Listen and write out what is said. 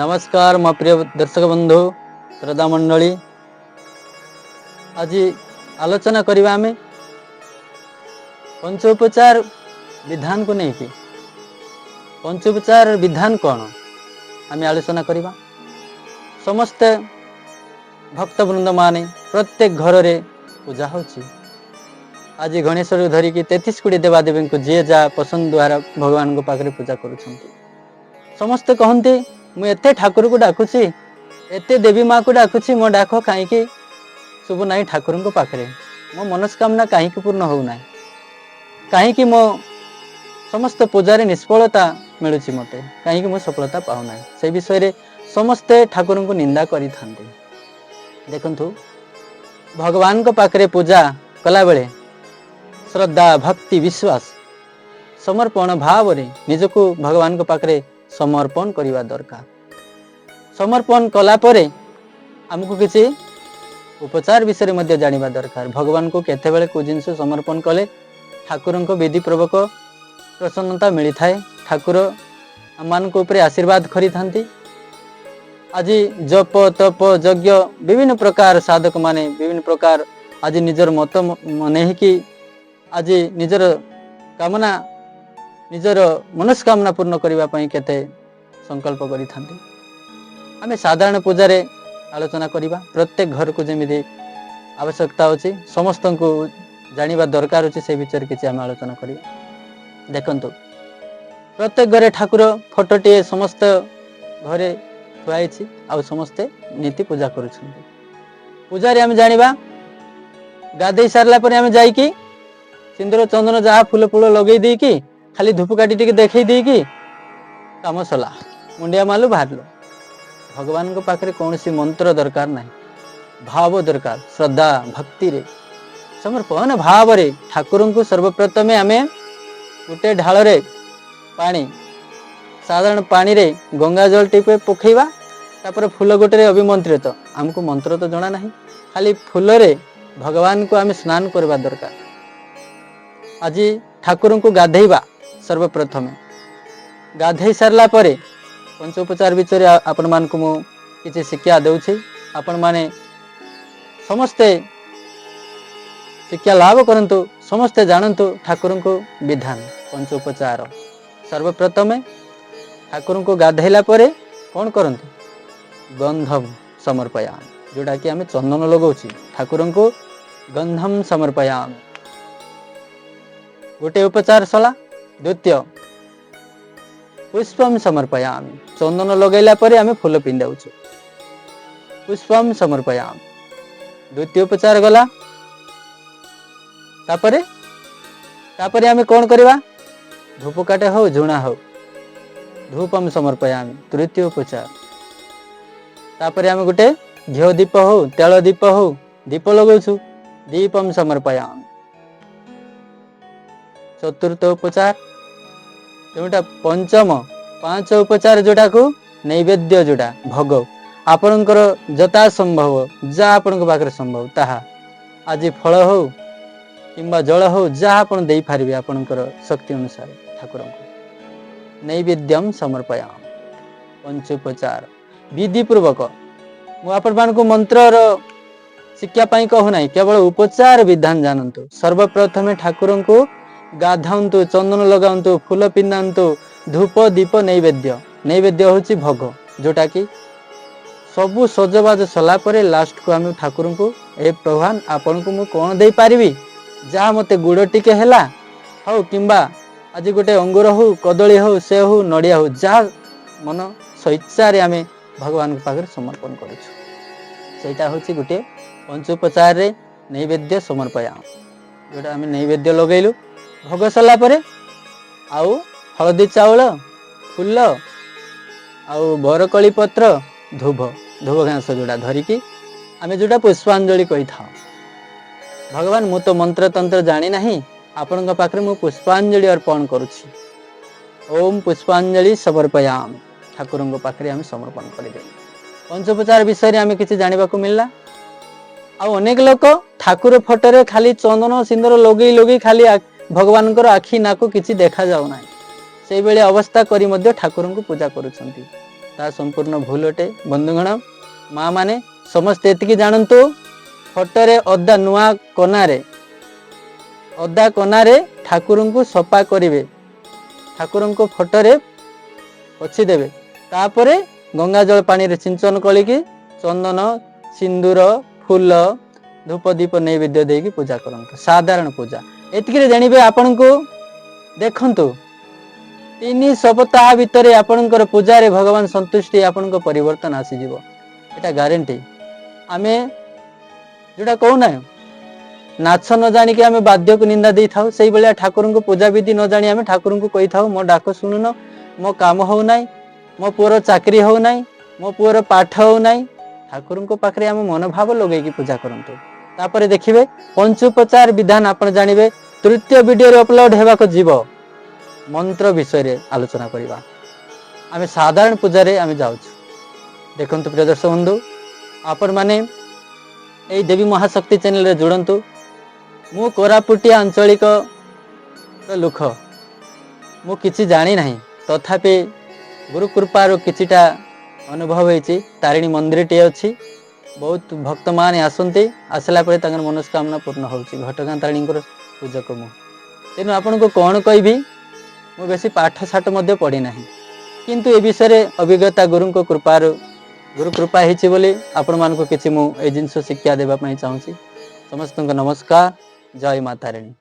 नमस्कार मो प्रिय दर्शक बंधु श्रद्धा मंडली आज आलोचना करवा आम पंचोपचार विधान को लेकिन पंचोपचार विधान कौन आम आलोचना करवा। समस्त भक्त वृंद माने प्रत्येक घर में पूजा होची। आज गणेश धरिकी 33 कोटी देवादेवी को जी जा पसंद द्वारा भगवान को पाखे पूजा करुँच। समस्ते कहते मु एते ठाकुर को डाकुची एते देवी माँ को डाकुची मो डाक कहीं शुभ ना ठाकुर को पाखे मो मनस्कामना कहीं पूर्ण होना कहीं मो समस्त पूजार निष्फलता मिलूँ मत कहीं मो सफलता पाऊना से विषय रे समस्ते ठाकुर को निंदा करी थांते। देखंतु भगवान को पाखे पूजा कला बेले श्रद्धा भक्ति विश्वास समर्पण भाव रे निजको भगवान को पाखे समर्पण करने दरकार। समर्पण कला परे आमको किसी उपचार विषय में जानिबा दरकार। भगवान को केते बेले को जिनस समर्पण कले ठाकुर को विधि पूर्वक प्रसन्नता मिली थाए। ठाकुर आम ऊपर आशीर्वाद करी थांती। आज जप तप यज्ञ विभिन्न प्रकार साधक माने विभिन्न प्रकार आज निजर मत मन कि आज निजर कामना निजर मनस्कामना पूर्ण करने केते संकल्प करी थांती। आमे साधारण पूजारे आलोचना करिबा। प्रत्येक घर को जमी आवश्यकता अच्छी समस्त को जानिबा दरकार अच्छे से विचार किसी आम आलोचना करिबा। देखंतु प्रत्येक घरे ठाकुर फोटोटे समस्त घरे थुआई आ समस्ते नीति पूजा करुछंती। पूजारे आम जानिबा गाधई सारला पर आम जाइकी सिंदूर चंदन जहाँ फूल फूल लगे देकी खाली धूपकाठी टिके देखई देकी काम सला मुंडिया मालु बाहरलो। भगवान को पाखे कौन सी मंत्र दरकार नहीं भाव दरकार। श्रद्धा भक्ति रे समर्पण भाव रे ठाकुर को सर्वप्रथमे आमे गोटे ढाल रे पानी साधारण पानी रे गंगा जल टिपे पकेवा तापर फूल गोटे रे अभिमंत्रित आमको मंत्र तो जना नहीं खाली फूल रे भगवान को आमे स्नान करवा दरकार। आज ठाकुर को गाधेवा सर्वप्रथमे गाधे सारला परे पंचोपचार विषय आपण मान को मु किसी शिक्षा देउछि। आपण माने समस्ते शिक्षा लाभ करंतु समस्ते जानंतु ठाकुर को विधान पंचोपचार। सर्वप्रथमे ठाकुर को गाधेला परे कौन करंतु गंधम समर्पयाम जोटा कि आमे चंदन लगाउछि ठाकुर को गंधम समर्पयाम गोटे उपचार सला। द्वितीय पुष्पम समर्पयामि चंदन लगैला परे आमे फूल पिंडाउछु पुष्पम समर्पयामि द्वितीय उपचार गला। तापरे आमे कौन करवा धूपकाटे हो झुणा हो धूपम समर्पयामि तृतीय उपचार। तापरे आमे गोटे घिओ दीप हो तेल दीप हो दीप लगाउछु दीपम समर्पयामि चतुर्थ उपचार। जोटा पंचम पांच उपचार जोटा को नैवेद्य जोटा भोग आपणकर जता संभव जहाँ आपण पाखे संभव ताहा आज फल हो किंबा जल हो जहाँ आपण दे पारिबे आपणकर शक्ति अनुसार ठाकुर को नैवेद्यम समर्पयाम पंचोपचार विधि पूर्वक मु आपण मान को मंत्र शिक्षा पाई कहू ना केवल उपचार विधान जानतु। सर्वप्रथमे ठाकुर को गाधांतु चंदन लगांतु फूल पिंधांतु धूप दीप नैवेद्य नैवेद्य होची भोग जोटा कि सबु सजबाज सला परे लास्ट को आम ठाकुर को ए प्रभु आपन को मु कौन दे पारिबी जहाँ मते गुड़ टिके हैला हो किंबा आज गोटे अंगूर हो कदली हो से हो नड़िया हो जहाँ मन स्वेच्छा आम भगवान के पाखे समर्पण करुछु सेटा होची गोटे पंचोपचार रे नैवेद्य समर्पयाम जोटा आम नैवेद्य लगैलु भोग सरला परे आउ हलदी चाउल फूल आउ बरकली पत्र धूप घास जोड़ा धरिकी आमे जोड़ा पुष्पांजलि कही था। भगवान मु तो मंत्र तंत्र जानी नहीं आपण पाखे मु पुष्पांजलि अर्पण करुछि ओम पुष्पांजलि समर्पयाम ठाकुर पाखे आम समर्पण करदे। पंचोपचार विषय आम किसी जाना मिलला। आउ अनेक लोक ठाकुर फोटो खाली चंदन सिंदूर लगे लगे खाली भगवान आखि नाक किसी देखा जाऊ ना से बेले अवस्था करी मध्य ठाकुर को पूजा करुछंती। ता संपूर्ण भूल अटे। बंधुगण माँ माने समस्ते एतिकी जानतु फटोरे अदा नुआ कनारे ठाकुर को सफा करेंगे, ठाकुर को फटोरे पोछि देवे, तापरे गंगा जल पानी रे सिंचन कलिकी चंदन सिंदूर फूल धूप दीप नैवेद्य देकी पूजा करंतु। साधारण पूजा एतिकी जानिबे आपण को देखंतु 3 सप्ताह भितर आपणकर पूजा भगवान संतुष्टि आपण परिवर्तन आसीजिवो, एटा गारंटी। आमे जोटा कहूना नाच न जानिकी आमे बाध्य को निंदा दे थाउ, से भाया ठाकुर को पूजा विधि न जानी आमे ठाकुर को कही थाउ मो डाक शुणुन, मो काम हो नाई, मो पुअर चाकरी हो नाई, मो पुअर पाठ हो नाई। ठाकुर को पाखरे आमे मनोभाव लगे पूजा करंतु। तापरे देखिबे पंचोपचार विधान आपण जानिबे। तृतीय वीडियो अपलोड हेबाको जीव मंत्र विषय रे आलोचना करिबा। आमे साधारण पूजा रे आमे जाउछु। देखंतु प्रिय दर्शक बंधु, आपण माने एई देवी महाशक्ति चैनल रे जुड़ंतु। मु कोरापुटिया आंचलिक लुख, मु किछि जानी नाही, तथापि गुरु कृपारो किछिटा अनुभव होइछि। तारिणी मंदिर टे अछि, बहुत भक्त माने आसंती, आसला परे तांकर मनोस्कामना पूर्ण होउछि। घटगां तारिणी पूजक मु, तेनु आपण को कोन कहबी, मु बेसी पाठ साठ मध्ये पढ़ी नाही, किंतु ए विषय अभिज्ञता गुरु को कृपारो गुरु कृपा हेछि बोली आपण मान को किछि मु ए जिंस शिक्षा देबा पई चाहूछि। समस्त को नमस्कार। जय माता रानी।